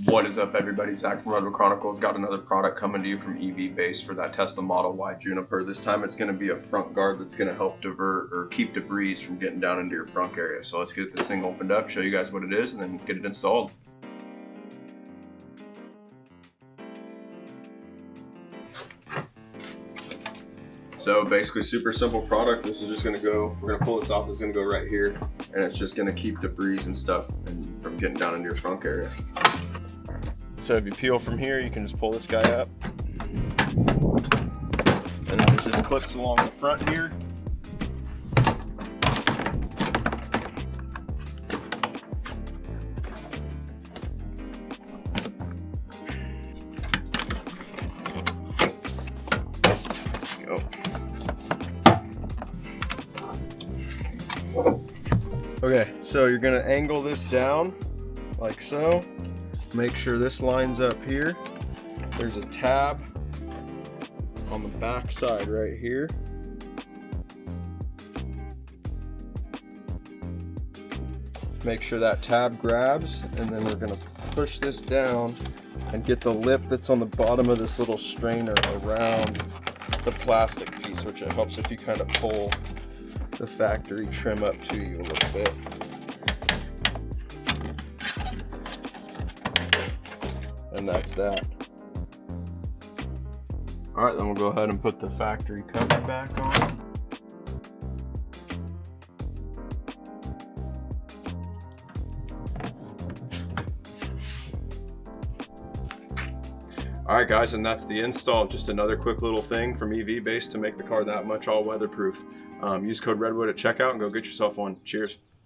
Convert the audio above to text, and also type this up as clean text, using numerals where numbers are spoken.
What is up, everybody? Zach from Redwood Chronicles. Got another product coming to you from EVBASE for that Tesla Model Y Juniper. This time it's going to be a front guard that's going to help divert or keep debris from getting down into your front area. So let's get this thing opened up, show you guys what it is, and then get it installed. So basically super simple product. This is just going to go, we're going to pull this off, it's going to go right here, and it's just going to keep debris and stuff from getting down into your front area. So if you peel from here, you can just pull this guy up. And then there's just clips along the front here. Go. Okay, so you're gonna angle this down like so. Make sure this lines up here. There's a tab on the back side right here. Make sure that tab grabs, and then we're gonna push this down and get the lip that's on the bottom of this little strainer around the plastic piece, which it helps if you kind of pull the factory trim up to you a little bit. And that's that. All right, then we'll go ahead and put the factory cover back on. All right, guys, and that's the install. Just another quick little thing from EVBASE to make the car that much all weatherproof. Use code Redwood at checkout and go get yourself one. Cheers.